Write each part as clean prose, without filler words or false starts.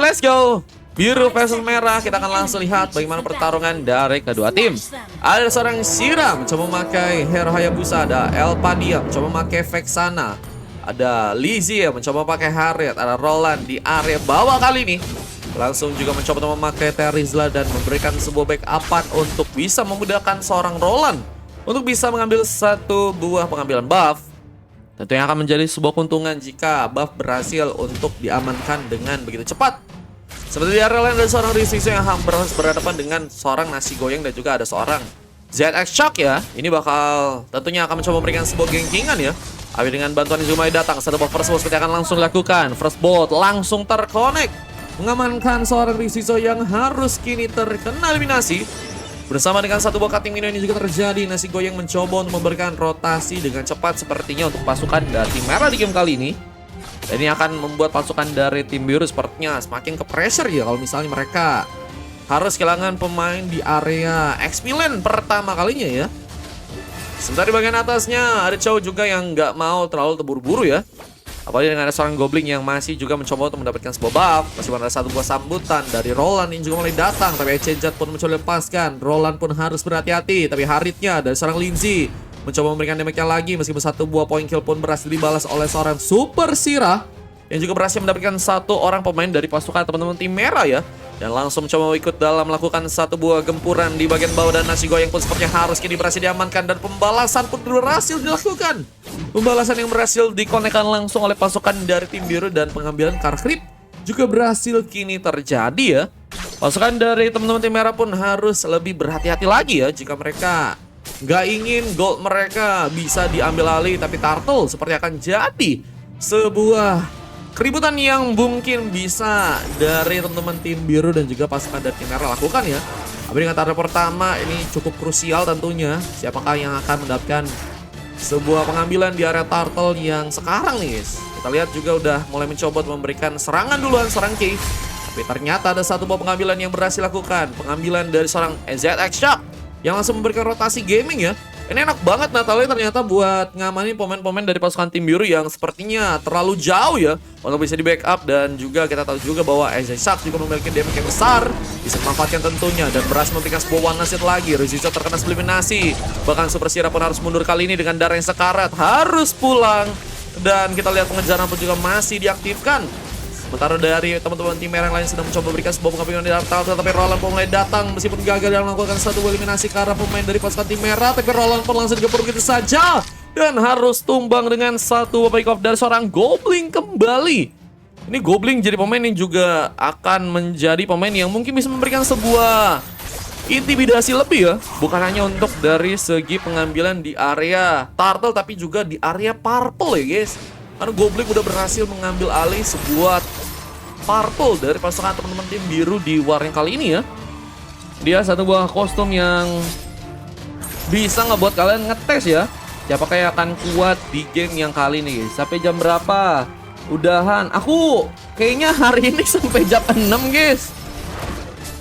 let's go. Biru versus merah, kita akan langsung lihat bagaimana pertarungan dari kedua tim. Ada seorang Shira mencoba memakai Hero Hayabusa, ada Elpadia mencoba memakai Vexana, ada Lizzie mencoba pakai Harriet, ada Roland di area bawah kali ini. Langsung juga mencoba memakai Terizla dan memberikan sebuah backupan untuk bisa memudahkan seorang Roland untuk bisa mengambil satu buah pengambilan buff. Tentunya akan menjadi sebuah keuntungan jika buff berhasil untuk diamankan dengan begitu cepat. Seperti di area lain ada seorang Rizzo yang hampir berhadapan dengan seorang nasi goyang dan juga ada seorang ZX Shock ya. Ini bakal tentunya akan mencoba memberikan sebuah gengkingan ya. Tapi dengan bantuan Izumai datang, satu buff first blood seperti akan langsung dilakukan. First blood langsung terkonek, mengamankan seorang Rizzo yang harus kini terkena eliminasi. Bersama dengan satu buah cutting minion ini juga terjadi. Nasi goyang mencoba untuk memberikan rotasi dengan cepat sepertinya untuk pasukan dari tim merah di game kali ini. Dan ini akan membuat pasukan dari tim biru sepertinya semakin ke pressure ya kalau misalnya mereka harus kehilangan pemain di area XP lane pertama kalinya ya. Sementara di bagian atasnya ada Chow juga yang nggak mau terlalu terburu-buru ya. Apalagi dengan ada seorang Goblin yang masih juga mencoba untuk mendapatkan sebuah buff. Masih ada satu buah sambutan dari Roland yang juga mulai datang. Tapi Echenjat pun mencoba lepaskan. Roland pun harus berhati-hati. Tapi Haritnya dari seorang Lindsay mencoba memberikan damage-nya lagi, meskipun satu buah point kill pun berhasil dibalas oleh seorang Super Shira yang juga berhasil mendapatkan satu orang pemain dari pasukan teman-teman tim merah ya. Dan langsung mencoba ikut dalam melakukan satu buah gempuran di bagian bawah, dan nasi goyang pun sepertinya harus kini berhasil diamankan dan pembalasan pun berhasil dilakukan. Pembalasan yang berhasil dikonekkan langsung oleh pasukan dari tim biru dan pengambilan car creep juga berhasil kini terjadi ya. Pasukan dari teman-teman tim merah pun harus lebih berhati-hati lagi ya jika mereka nggak ingin gold mereka bisa diambil alih, tapi Turtle seperti akan jadi sebuah keributan yang mungkin bisa dari teman-teman tim biru dan juga pasukan dari tim merah lakukan ya. Tapi dengan Turtle pertama ini cukup krusial tentunya. Siapakah yang akan mendapatkan sebuah pengambilan di area Turtle yang sekarang nih guys. Kita lihat juga udah mulai mencoba memberikan serangan duluan serang Cave. Tapi ternyata ada satu buah pengambilan yang berhasil lakukan. Pengambilan dari seorang ZX Shock yang langsung memberikan rotasi gaming ya. Ini enak banget Natalie ternyata buat ngamanin pemain-pemain dari pasukan tim biru yang sepertinya terlalu jauh ya untuk bisa di backup. Dan juga kita tahu juga bahwa ZX Shock juga memiliki damage yang besar, bisa dimanfaatkan tentunya dan berhasil memberikan sebuah one night lagi. Rizzo terkena eliminasi, bahkan Super Shira pun harus mundur kali ini dengan darah yang sekarat, harus pulang. Dan kita lihat pengejaran pun juga masih diaktifkan. Sementara dari teman-teman tim merah yang lain sedang mencoba memberikan sebuah pengambilan di Turtle, tapi Roland pun mulai datang meskipun gagal dalam melakukan satu eliminasi ke arah pemain dari pasukan tim merah. Tapi Roland pun langsung digempur begitu saja dan harus tumbang dengan satu pick off dari seorang Goblin kembali. Ini Goblin jadi pemain yang juga akan menjadi pemain yang mungkin bisa memberikan sebuah intimidasi lebih ya, bukan hanya untuk dari segi pengambilan di area Turtle tapi juga di area Purple ya guys. Karena Goblin udah berhasil mengambil alih sebuah Purple dari pasukan teman-teman tim biru di war yang kali ini ya. Dia satu buah kostum yang bisa ngebuat kalian ngetes ya siapakah yang akan kuat di game yang kali ini guys. Sampai jam berapa? Udahan. Aku kayaknya hari ini sampai jam 6 guys.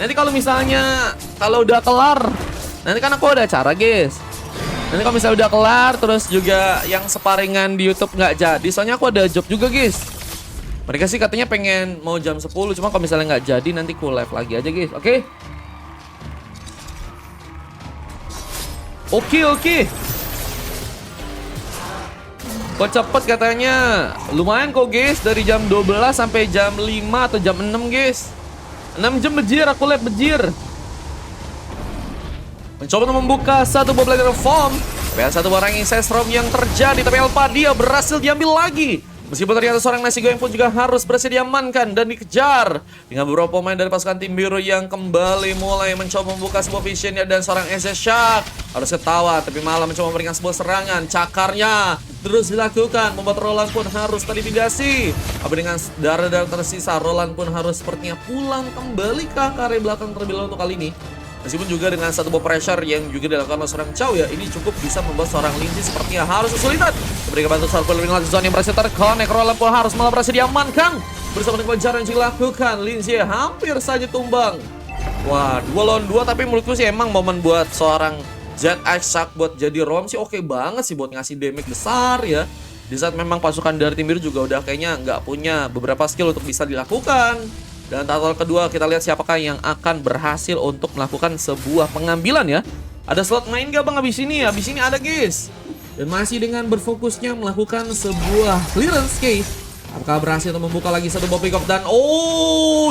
Nanti kalau misalnya kalau udah kelar, nanti kan aku ada acara guys. Nanti kalau misalnya udah kelar, terus juga yang separingan di YouTube nggak jadi, soalnya aku ada job juga guys. Mereka sih katanya pengen mau jam 10, cuma kalau misalnya nggak jadi nanti ku live lagi aja guys, oke? Oke. Kok cepet katanya? Lumayan kok guys, dari jam 12 sampai jam 5 atau jam 6 guys. 6 jam bejir, aku live bejir. Mencoba untuk membuka satu buah Black Form. Dan satu barang Ancestrum yang terjadi, tapi Elpadia berhasil diambil lagi. Meskipun ternyata seorang nasi goyang pun juga harus berhasil diamankan dan dikejar dengan beberapa pemain dari pasukan tim biru yang kembali mulai mencoba membuka sebuah visionnya. Dan seorang ZX Shock harus ketawa tapi malah mencoba memberikan sebuah serangan. Cakarnya terus dilakukan, membuat Roland pun harus terimigrasi. Tapi dengan darah tersisa, Roland pun harus sepertinya pulang kembali ke area belakang terlebih dahulu untuk kali ini. Meskipun juga dengan satu buah pressure yang juga dilakukan oleh seorang Chow ya, ini cukup bisa membuat seorang Lindsay sepertinya harus kesulitan. Memberikan bantu seorang Pelvin Latin Zone yang berhasil terkonek. Roland pun harus malah berhasil diamankan. Bersama dengan kejar yang dilakukan, Lindsay hampir saja tumbang. Wah, 2 lawan 2, tapi menurutku sih emang momen buat seorang ZX Shock buat jadi ROM sih oke banget sih buat ngasih damage besar ya. Di saat memang pasukan dari tim biru juga udah kayaknya nggak punya beberapa skill untuk bisa dilakukan. Dan turtle kedua kita lihat siapakah yang akan berhasil untuk melakukan sebuah pengambilan ya. Ada slot main gak bang abis ini? Abis ini ada guys. Dan masih dengan berfokusnya melakukan sebuah clearance case. Apakah berhasil untuk membuka lagi satu buah pick up dan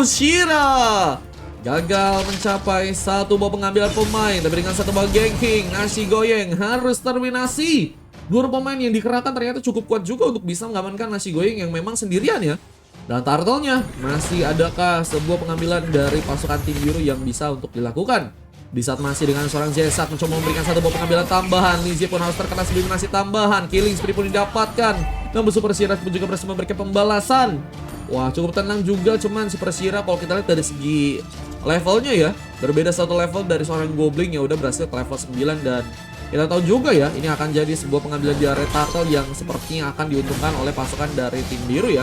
Shira gagal mencapai satu buah pengambilan pemain. Tapi dengan satu buah ganking, Nasi Goyeng harus terminasi. Dua pemain yang dikerahkan ternyata cukup kuat juga untuk bisa mengamankan Nasi Goyeng yang memang sendirian ya. Dan turtle-nya masih adakah sebuah pengambilan dari pasukan tim biru yang bisa untuk dilakukan? Di saat masih dengan seorang Jesat mencoba memberikan satu buah pengambilan tambahan, Lizzie pun harus terkena eliminasi tambahan. Killing spree pun didapatkan. Namun Super Shira pun juga berhasil memberikan pembalasan. Wah, cukup tenang juga, cuman Super Shira kalau kita lihat dari segi levelnya ya, berbeda satu level dari seorang Goblin yang udah berhasil ke level 9. Dan kita tahu juga ya, ini akan jadi sebuah pengambilan di area turtle yang sepertinya akan diuntungkan oleh pasukan dari tim biru ya.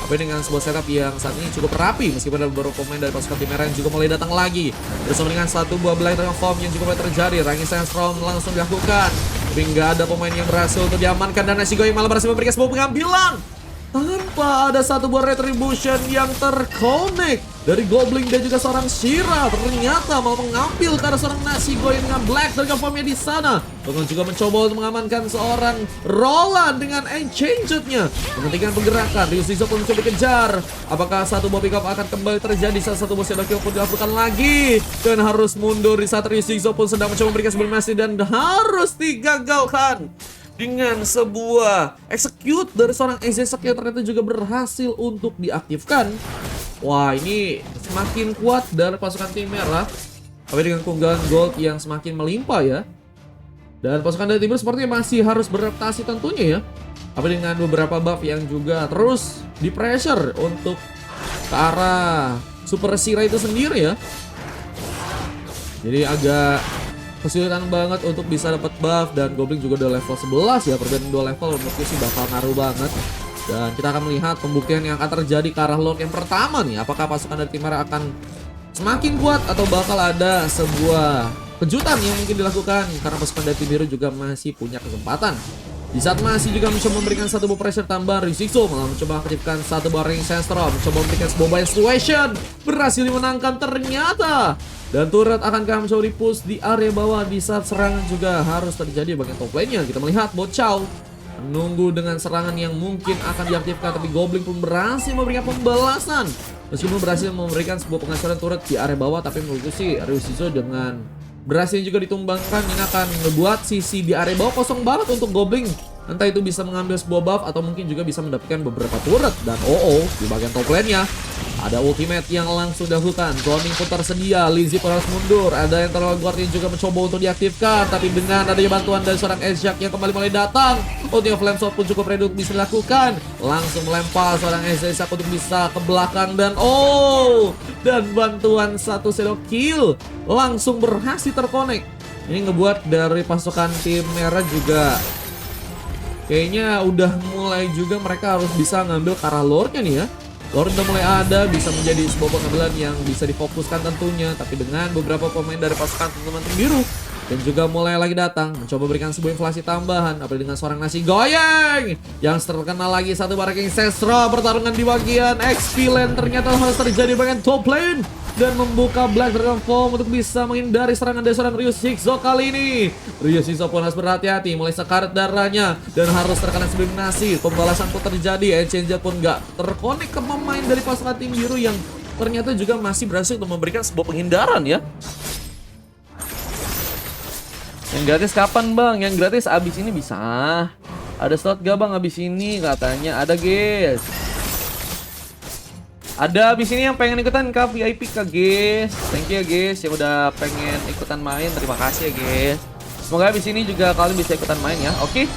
Tapi dengan sebuah setup yang saat ini cukup rapi, meskipun ada beberapa pemain dari pasukan tim merah yang juga mulai datang lagi. Bersama dengan satu buah blind form yang juga mulai terjadi, Ranking Sandstorm langsung dilakukan. Tapi nggak ada pemain yang berhasil untuk diamankan, dan Nasi Goyeng malah berhasil memberikan sebuah pengambilan tanpa ada satu buah retribution yang terkonek dari Goblin dan juga seorang Shira. Ternyata malah mengambil karena seorang Nasi Goyeng dengan Black dengan formnya di sana. Bahkan juga mencoba untuk mengamankan seorang Roland dengan Enchanted-nya. Menghentikan pergerakan, Ryushizou pun mencoba dikejar. Apakah satu buah pick up akan kembali terjadi saat satu buah shadow kill pun dilakukan lagi. Dan harus mundur di saat Ryushizou pun sedang mencoba memberikan sebuah masih dan harus digagalkan. Dengan sebuah execute dari seorang Ezreal yang ternyata juga berhasil untuk diaktifkan. Wah, ini semakin kuat dari pasukan tim merah. Tapi dengan keunggulan gold yang semakin melimpah ya. Dan pasukan dari timur sepertinya masih harus beradaptasi tentunya ya. Tapi dengan beberapa buff yang juga terus di pressure untuk ke arah Super Shira itu sendiri ya. Jadi agak kesulitan banget untuk bisa dapat buff, dan Goblin juga udah level 11 ya. Perbedaan 2 level menurutku sih bakal ngaruh banget. Dan kita akan melihat pembuktian yang akan terjadi ke arah Lord yang pertama nih. Apakah pasukan dari tim merah akan semakin kuat atau bakal ada sebuah kejutan yang mungkin dilakukan karena pasukan dari tim biru juga masih punya kesempatan. Di saat masih juga mencoba memberikan satu buah pressure tambahan, Ryushizou malah mencoba aktifkan satu buah Ranking Sandstorm, mencoba memberikan sebuah buy situation, berhasil dimenangkan ternyata. Dan turret akankah mencoba di-push di area bawah di saat serangan juga harus terjadi bagian top lane-nya. Kita melihat Bocao menunggu dengan serangan yang mungkin akan diaktifkan, tapi Goblin pun berhasil memberikan pembalasan. Meskipun berhasil memberikan sebuah penghancuran turret di area bawah, tapi menurutku sih Ryushizou dengan berhasil juga ditumbangkan ini akan membuat sisi di area bawah kosong banget untuk Goblin. Entah itu bisa mengambil sebuah buff atau mungkin juga bisa mendapatkan beberapa turret. Dan di bagian top lane-nya ada ultimate yang langsung dilakukan. Zoning pun tersedia, Lizzie pun harus mundur. Ada yang terlalu guard yang juga mencoba untuk diaktifkan, tapi dengan adanya bantuan dari seorang Ezreal yang kembali mulai datang, ultimate flame sword pun cukup ready untuk bisa dilakukan. Langsung melempar seorang Ezreal untuk bisa ke belakang, dan dan bantuan satu shadow kill langsung berhasil terkonek. Ini ngebuat dari pasukan tim merah juga kayaknya udah mulai juga mereka harus bisa ngambil ke arah lore-nya nih ya. Lord udah mulai ada, bisa menjadi sebuah pengambilan yang bisa difokuskan tentunya. Tapi dengan beberapa pemain dari pasukan teman-teman tim biru dan juga mulai lagi datang, mencoba berikan sebuah inflasi tambahan. Apalagi dengan seorang Nasi Goyeng yang terkenal lagi satu Ranking Sandstorm. Pertarungan di bagian XP lane ternyata harus terjadi bagian top lane dan membuka Black Dragon Form untuk bisa menghindari serangan dari seorang Ryushizou kali ini. Ryushizou pun harus berhati-hati, mulai sekarat darahnya dan harus terkena eliminasi. Pembalasan pun terjadi, Enchanted pun gak terkonek ke pemain dari pasukan tim biru yang ternyata juga masih berhasil untuk memberikan sebuah penghindaran ya. Yang gratis kapan bang? Yang gratis abis ini bisa. Ada slot gak bang abis ini? Katanya ada guys. Ada abis ini yang pengen ikutan ke VIP ke guys. Thank you ya guys yang udah pengen ikutan main. Terima kasih ya guys. Semoga abis ini juga kalian bisa ikutan main ya. Oke.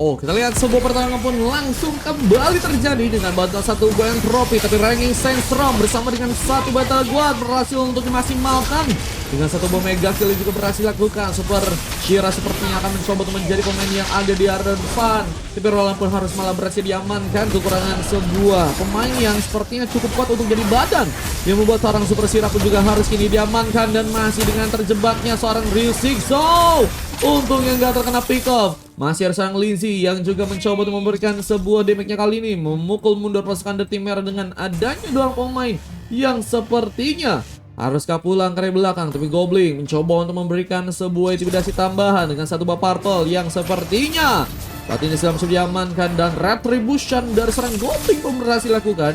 Oh, kita lihat sebuah pertarungan pun langsung kembali terjadi dengan bantuan satu buah entropi, tapi ranking Sandstorm bersama dengan satu battle guard berhasil untuk dimaksimalkan dengan satu buah mega kill juga berhasil lakukan. Super Shira sepertinya akan mencoba untuk menjadi pemain yang ada di area depan, tapi Roland pun harus malah berhasil diamankan. Kekurangan sebuah pemain yang sepertinya cukup kuat untuk jadi badan yang membuat seorang Super Shira pun juga harus kini diamankan, dan masih dengan terjebaknya seorang Ryu Zigzou. Untungnya nggak terkena pick off. Masih ada seorang Lindsay yang juga mencoba untuk memberikan sebuah damage-nya kali ini, memukul mundur pasukan dari tim merah dengan adanya dua pemain yang sepertinya haruskah pulang ke belakang. Tapi Goblin mencoba untuk memberikan sebuah intimidasi tambahan dengan satu buah purple yang sepertinya saat ini sedang diamankan, dan retribution dari seorang Goblin pun berhasil lakukan.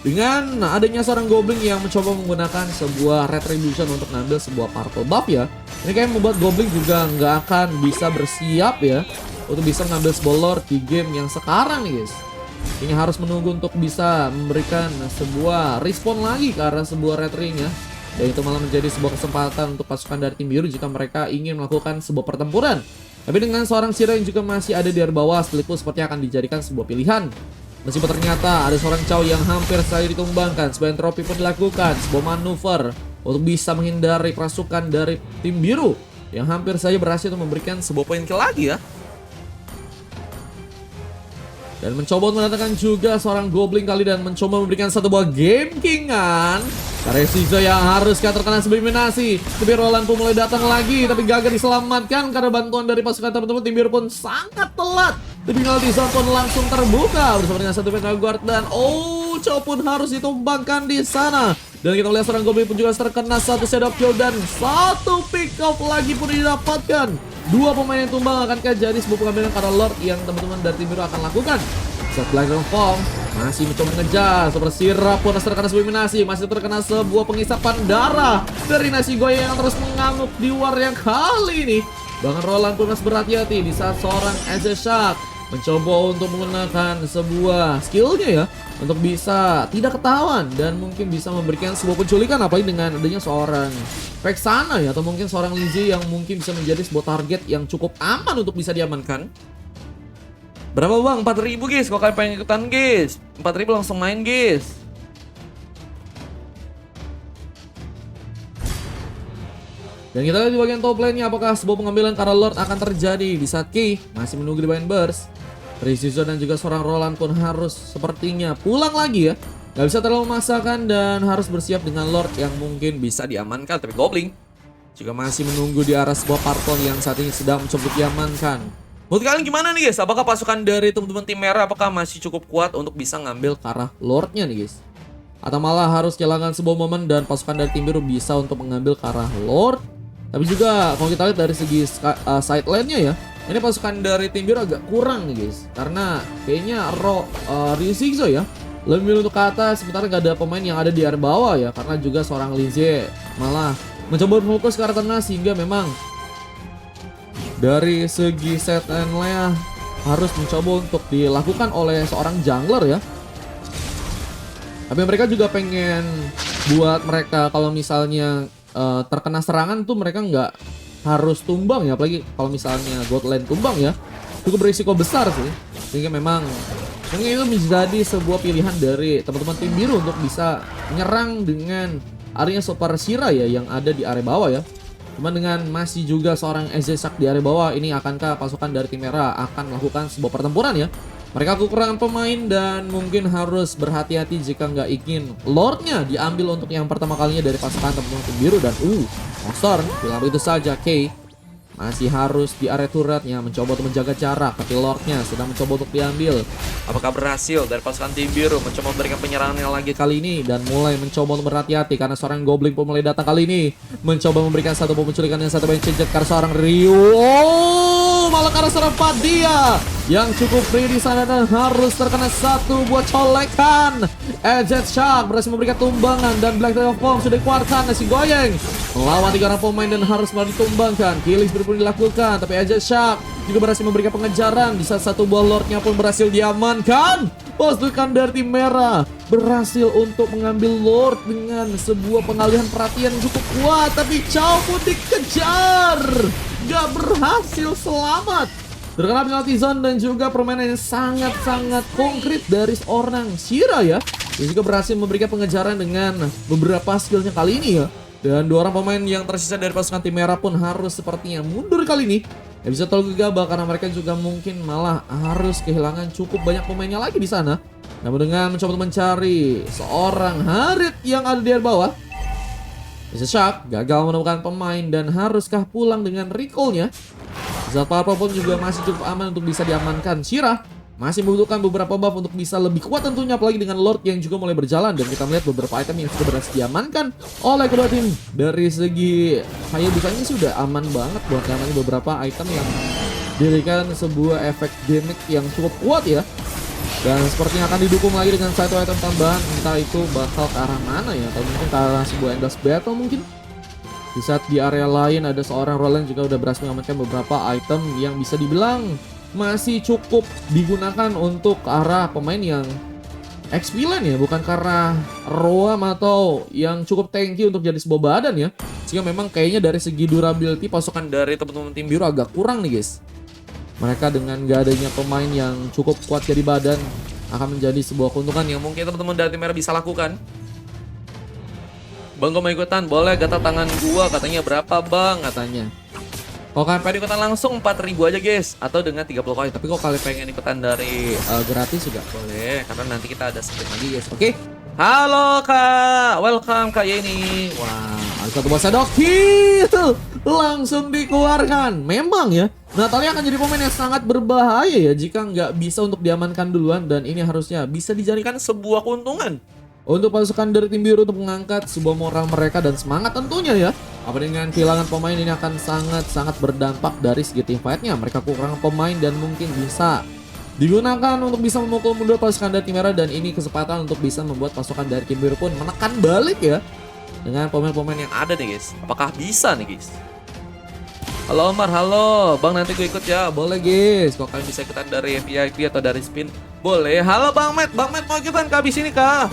Dengan adanya seorang Goblin yang mencoba menggunakan sebuah retribution untuk ngambil sebuah purple buff ya. Ini kayak membuat Goblin juga nggak akan bisa bersiap ya untuk bisa mengambil sebuah lord di game yang sekarang nih guys. Ini harus menunggu untuk bisa memberikan sebuah respon lagi ke arah sebuah retry-nya. Dan itu malah menjadi sebuah kesempatan untuk pasukan dari tim biru jika mereka ingin melakukan sebuah pertempuran. Tapi dengan seorang Shira yang juga masih ada di area bawah, Slipus sepertinya akan dijadikan sebuah pilihan. Meskipun ternyata ada seorang Chow yang hampir saja ditumbangkan, sebuah entropi pun dilakukan, sebuah manuver untuk bisa menghindari pasukan dari tim biru yang hampir saja berhasil untuk memberikan sebuah poin kill lagi ya. Dan mencoba untuk mendatangkan juga seorang Goblin kali dan mencoba memberikan satu buah game kingan. Karena Zigzou yang harus terkena sebuah eliminasi. Tapi Roland pun mulai datang lagi, tapi gagal diselamatkan karena bantuan dari pasukan teman-teman tim biru pun sangat telat. Tapi penalti zone pun langsung terbuka bersama dengan satu battle guard, dan Chow pun harus ditumbangkan di sana. Dan kita lihat seorang Goblin pun juga terkena satu shadow kill dan satu pick off lagi pun didapatkan. Dua pemain yang tumbang akankah jadi sebuah pengambilan para Lord yang teman-teman dari tim biru akan lakukan. Saat Blackrock Form masih mencoba mengejar, Super Shira pun terkena sebuah eliminasi, masih terkena sebuah pengisapan darah dari Nasi Goyang yang terus mengamuk di war yang kali ini. Bahkan Roland pun harus berhati-hati di saat seorang Azure Shark mencoba untuk menggunakan sebuah skillnya ya untuk bisa tidak ketahuan dan mungkin bisa memberikan sebuah penculikan, apalagi dengan adanya seorang Vexana ya, atau mungkin seorang Lindsay yang mungkin bisa menjadi sebuah target yang cukup aman untuk bisa diamankan. Berapa bang? 4.000 guys. Kalau kalian pengen ikutan guys, 4.000 langsung main guys. Dan kita lihat di bagian top lane-nya, apakah sebuah pengambilan Kara Lord akan terjadi di saat Key masih menunggu di bagian burst. Precision dan juga seorang Roland pun harus sepertinya pulang lagi ya. Gak bisa terlalu memaksakan dan harus bersiap dengan Lord yang mungkin bisa diamankan. Tapi Goblin juga masih menunggu di arah sebuah parpol yang saat ini sedang mencoba diamankan. Menurut kalian gimana nih guys? Apakah pasukan dari teman-teman tim merah apakah masih cukup kuat untuk bisa ngambil ke arah Lordnya nih guys? Atau malah harus kehilangan sebuah momen dan pasukan dari tim biru bisa untuk mengambil ke arah Lord? Tapi juga kalau kita lihat dari segi side lane-nya ya, ini pasukan dari tim biru agak kurang nih guys. Karena kayaknya Ryu Zigzou ya lebih milih untuk ke atas, sementara gak ada pemain yang ada di area bawah ya. Karena juga seorang Lindsay malah mencoba fokus ke arah tengah, sehingga memang dari segi set and lane harus mencoba untuk dilakukan oleh seorang jungler ya. Tapi mereka juga pengen buat mereka kalau misalnya terkena serangan tuh mereka nggak harus tumbang ya, apalagi kalau misalnya God Lane tumbang ya, cukup berisiko besar sih. Sehingga memang mungkin itu menjadi sebuah pilihan dari teman-teman tim biru untuk bisa menyerang dengan area Super Shira ya yang ada di area bawah ya. Cuman dengan masih juga seorang Ezeshak di area bawah, ini akankah pasukan dari tim merah akan melakukan sebuah pertempuran ya? Mereka kekurangan pemain dan mungkin harus berhati-hati jika nggak ingin Lordnya diambil untuk yang pertama kalinya dari pasukan teman-teman tim biru. Dan monster bilang begitu saja, Kay masih harus di area turretnya mencoba untuk menjaga jarak, tapi Lordnya sedang mencoba untuk diambil. Apakah berhasil dari pasukan tim biru mencoba memberikan penyerangan yang lagi kali ini dan mulai mencoba untuk berhati-hati karena seorang Goblin pun mulai datang kali ini mencoba memberikan satu penculikan yang satu pencejet karena seorang Ryu. Malah karena seorang Padia yang cukup free di sana dan harus terkena satu buat colekan. Ezeshak berhasil memberikan tumbangan dan Black Dragon Form sudah dikeluarkan. Nasi Goyang melawan 3 orang pemain dan harus malah ditumbangkan. Killing pun dilakukan, tapi Ezeshak juga berhasil memberikan pengejaran di saat satu buah Lordnya pun berhasil diamankan. Pasukan dari tim merah berhasil untuk mengambil Lord dengan sebuah pengalihan perhatian cukup kuat, tapi Chow pun dikejar, gak berhasil selamat. Terkena penalti zone dan juga permainan yang sangat-sangat konkret dari seorang Shira ya. Dia juga berhasil memberikan pengejaran dengan beberapa skillnya kali ini ya. Dan dua orang pemain yang tersisa dari pasukan tim merah pun harus sepertinya mundur kali ini. Ya bisa terlalu gegabah karena mereka juga mungkin malah harus kehilangan cukup banyak pemainnya lagi di sana. Namun dengan mencoba mencari seorang Harit yang ada di bawah, Shark gagal menemukan pemain dan haruskah pulang dengan recall-nya. Saat power pun juga masih cukup aman untuk bisa diamankan. Shira masih membutuhkan beberapa buff untuk bisa lebih kuat tentunya, apalagi dengan Lord yang juga mulai berjalan. Dan kita melihat beberapa item yang sudah berhasil diamankan oleh kedua tim. Dari segi Hayabusanya sudah aman banget buat namanya beberapa item yang diberikan sebuah efek damage yang cukup kuat ya. Dan sepertinya akan didukung lagi dengan satu item tambahan, entah itu bakal ke arah mana ya, atau mungkin ke arah sebuah endless battle mungkin. Di saat di area lain ada seorang Roland juga udah berhasil mengamankan beberapa item yang bisa dibilang masih cukup digunakan untuk ke arah pemain yang XP lane ya, bukan ke arah roam atau yang cukup tanky untuk jadi sebuah badan ya. Sehingga memang kayaknya dari segi durability pasukan dari teman-teman tim biru agak kurang nih guys. Mereka dengan gak adanya pemain yang cukup kuat jadi badan akan menjadi sebuah keuntungan yang mungkin teman-teman dari tim merah bisa lakukan. Bang, gue mau ikutan, boleh gatal tangan gua, katanya berapa bang, katanya. Kalau kalian pengen ikutan langsung 4.000 aja guys, atau dengan 30 koin. Tapi kalau kalian pengen ikutan dari gratis juga boleh, karena nanti kita ada spin lagi guys, oke? Halo kak, welcome kak Yeni. Wah, ada satu bahasa kill langsung dikeluarkan. Memang ya, Natalia akan jadi pemain yang sangat berbahaya ya jika nggak bisa untuk diamankan duluan. Dan ini harusnya bisa dijadikan sebuah keuntungan untuk pasukan dari tim biru untuk mengangkat sebuah moral mereka dan semangat tentunya ya. Apa dengan kehilangan pemain ini akan sangat-sangat berdampak dari segi team fight-nya. Mereka kekurangan pemain dan mungkin bisa digunakan untuk bisa memukul mundur pasukan dari tim merah. Dan ini kesempatan untuk bisa membuat pasukan dari tim biru pun menekan balik ya dengan pemain-pemain yang ada nih guys. Apakah bisa nih guys? Halo Omar, halo bang, nanti gue ikut ya. Boleh guys, kalau kalian bisa ikutan dari VIP atau dari spin boleh. Halo Bang Matt mau ikutan ke habis ini kah?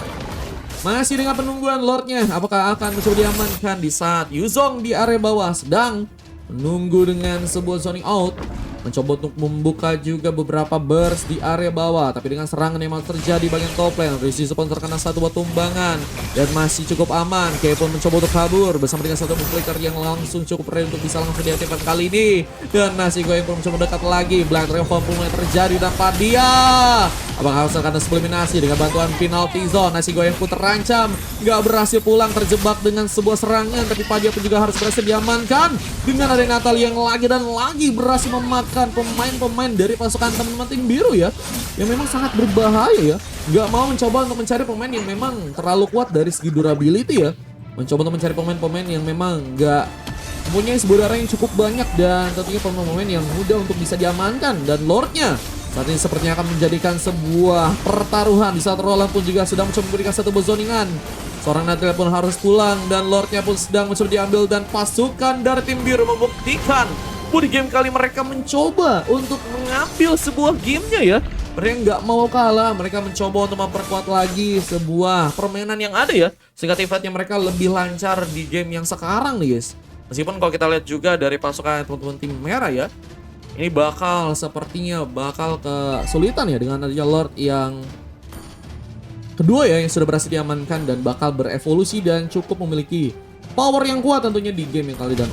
Masih dengan penungguan Lordnya, apakah akan mencoba diamankan di saat Yuzong di area bawah sedang menunggu dengan sebuah zoning out. Mencoba untuk membuka juga beberapa burst di area bawah. Tapi dengan serangan yang masih terjadi bagian top lane, Rizzy pun terkena satu buah tumbangan dan masih cukup aman. Kay pun mencoba untuk kabur bersama dengan satu flicker yang langsung cukup ready untuk bisa langsung diaktifkan kali ini. Dan Nasi Goreng pun mencoba dekat lagi. Black Dragon pun mulai terjadi, dapat dia. Abang harus terkena eliminasi dengan bantuan penalty zone. Nasi Goreng pun terancam, nggak berhasil pulang, terjebak dengan sebuah serangan. Tapi Padia pun juga harus berhasil diamankan dengan ada Natal yang lagi dan lagi berhasil memakan pemain-pemain dari pasukan teman-teman tim biru ya, yang memang sangat berbahaya ya. Nggak mau mencoba untuk mencari pemain yang memang terlalu kuat dari segi durability ya. Mencoba untuk mencari pemain-pemain yang memang nggak mempunyai sebuah darah yang cukup banyak dan tentunya pemain-pemain yang mudah untuk bisa diamankan. Dan Lordnya saat ini sepertinya akan menjadikan sebuah pertaruhan di saat Roland pun juga sedang mencoba memberikan satu zoningan. Seorang Natal pun harus pulang dan Lordnya pun sedang mencoba diambil dan pasukan dari tim biru membuktikan di game kali mereka mencoba untuk mengambil sebuah gamenya ya. Mereka nggak mau kalah, mereka mencoba untuk memperkuat lagi sebuah permainan yang ada ya, sehingga tim fight-nya mereka lebih lancar di game yang sekarang nih guys. Meskipun kalau kita lihat juga dari pasukan teman-teman tim merah ya, ini sepertinya bakal kesulitan ya dengan adanya Lord yang kedua ya, yang sudah berhasil diamankan dan bakal berevolusi dan cukup memiliki power yang kuat tentunya di game yang kali. Dan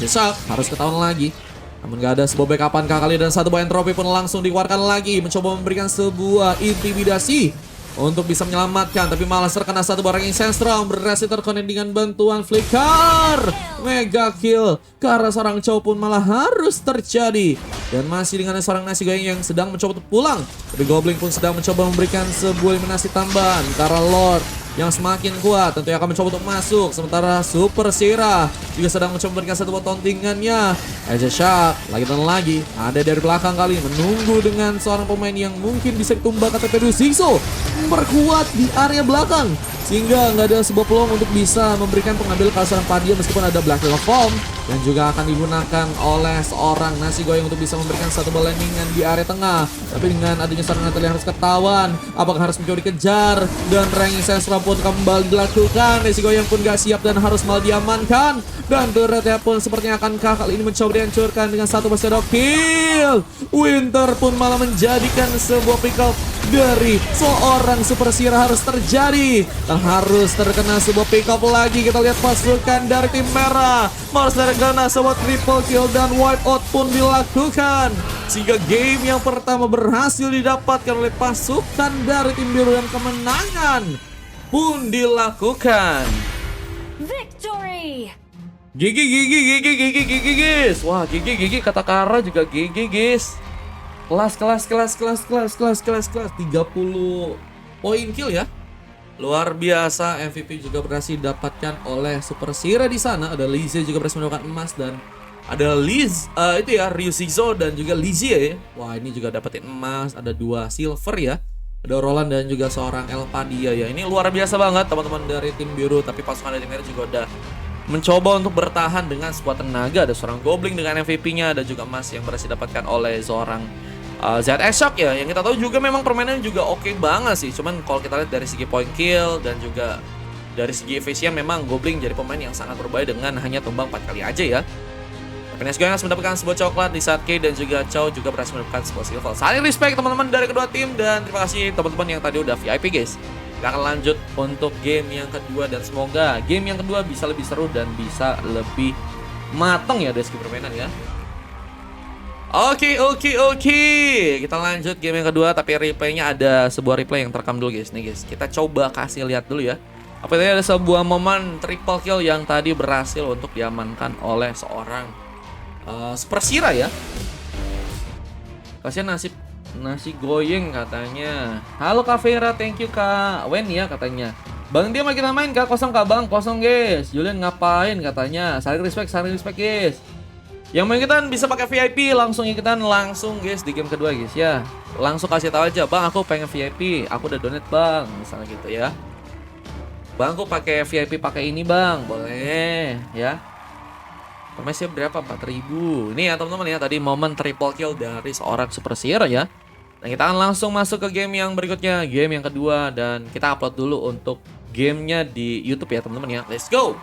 Shark harus ketahuan lagi. Namun gak ada sebuah backupan kali dan satu buah entropi pun langsung dikeluarkan lagi. Mencoba memberikan sebuah intimidasi untuk bisa menyelamatkan. Tapi malah terkena satu buah ranking Sandstrom. Berhasil terkonek dengan bantuan flicker. Mega kill ke arah seorang cowok pun malah harus terjadi. Dan masih dengan seorang Nasi Goreng yang sedang mencoba untuk pulang. Tapi Goblin pun sedang mencoba memberikan sebuah eliminasi tambahan ke arah Lord yang semakin kuat, tentunya akan mencoba untuk masuk. Sementara Super Shira juga sedang mencoba memberikan satu buah tauntingannya. Shark lagi dan lagi ada dari belakang kali, menunggu dengan seorang pemain yang mungkin bisa ditumbak KTP Singso. Memperkuat di area belakang sehingga nggak ada sebuah peluang untuk bisa memberikan pengambil kawasan Padia meskipun ada Black Form yang juga akan digunakan oleh seorang Nasi Goreng untuk bisa memberikan satu bola landingan di area tengah. Tapi dengan adanya seorang Natal yang harus ketahuan, apakah harus mencoba dikejar dan ranking Senstra pun kembali dilakukan. Resiko yang pun gak siap dan harus malah diamankan. Dan turretnya pun sepertinya akankah kali ini mencoba dihancurkan dengan satu shadow kill. Winter pun malah menjadikan sebuah pick up dari seorang Super Sierra harus terjadi. Dan harus terkena sebuah pick up lagi. Kita lihat pasukan dari tim merah harus terkena sebuah triple kill dan wipe out pun dilakukan. Sehingga game yang pertama berhasil didapatkan oleh pasukan dari tim biru dan kemenangan pun dilakukan. Victory! Gigi guys. Wah, gigi kata Kara juga gigi guys. Kelas 30 poin kill ya. Luar biasa, MVP juga berhasil didapatkan oleh Super Sierra di sana. Ada Lizzie juga berhasil mendapatkan emas dan ada Liz, itu ya, Ryu Shizo dan juga Lizzie ya. Wah, ini juga dapetin emas, ada 2 silver ya. Ada Roland dan juga seorang Elpadia ya. Ini luar biasa banget teman-teman dari tim biru, tapi pasukan dari tim merah juga udah mencoba untuk bertahan dengan sekuat tenaga. Ada seorang Goblin dengan MVP-nya, ada juga emas yang berhasil didapatkan oleh seorang ZS Shock ya. Yang kita tahu juga memang permainan juga oke banget sih. Cuman kalau kita lihat dari segi point kill dan juga dari segi efisien, memang Goblin jadi pemain yang sangat berbahaya dengan hanya tumbang 4 kali aja ya. Finish Goyang mendapatkan sebuah coklat di saat K dan juga Chow juga berhasil mendapatkan sebuah silver. Saling respect teman-teman dari kedua tim dan terima kasih teman-teman yang tadi udah VIP guys. Kita akan lanjut untuk game yang kedua dan semoga game yang kedua bisa lebih seru dan bisa lebih matang ya dari segi permainan ya. Oke. Kita lanjut game yang kedua, tapi replaynya ada sebuah replay yang terekam dulu guys. Nih guys, kita coba kasih lihat dulu ya. Apa tadi ada sebuah momen triple kill yang tadi berhasil untuk diamankan oleh seorang Super Sierra ya. Kasihan nasi goyeng katanya. Halo Kak Vera, thank you Kak Wen ya katanya. Bang dia mau kita main Kak, kosong Kak Bang, kosong guys. Julian ngapain katanya. Saling respect guys. Yang mau ikutan bisa pakai VIP, langsung ikutan langsung guys di game kedua guys ya. Langsung kasih tahu aja, Bang aku pengen VIP, aku udah donate Bang, misalnya gitu ya. Bang aku pakai VIP pakai ini Bang, boleh ya. Permesnya berapa? 4.000. Ini ya teman-teman ya, tadi momen triple kill dari seorang Super Sierra ya. Dan kita akan langsung masuk ke game yang berikutnya, game yang kedua, dan kita upload dulu untuk gamenya di YouTube ya teman-teman ya. Let's go.